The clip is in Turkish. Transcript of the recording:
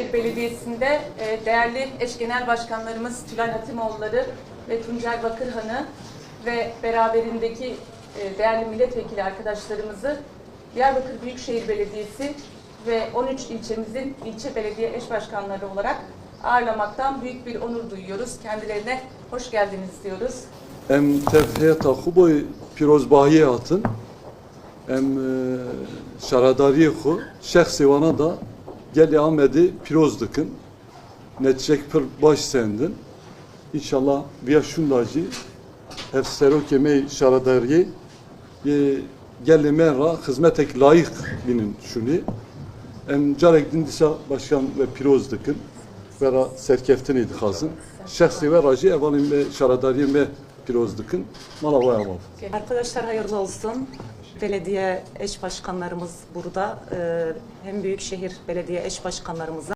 Büyükşehir Belediyesi'nde değerli eş genel başkanlarımız Tülay Hatimoğulları ve Tuncel Bakırhan'ı ve beraberindeki değerli milletvekili arkadaşlarımızı Diyarbakır Büyükşehir Belediyesi ve 13 ilçemizin ilçe belediye eş başkanları olarak ağırlamaktan büyük bir onur duyuyoruz. Kendilerine hoş geldiniz diyoruz. Em tevhiyata xuboy pirozbahiye hatın em şaradariye xu şahsi vana da geli amedi piroz dıkın netçek pır baş sendin İnşallah viya şundacı hef seroke mey şaradariye geli merra hizmetek layık binin şuni em carek dindisa başkan ve piroz dıkın vera serkeftin idi khazın şahsi ve racı evalim ve şaradariye ve pirozdıkın malavaya var. Arkadaşlar hayırlı olsun. Belediye eş başkanlarımız burada. Hem Büyükşehir Belediye eş başkanlarımıza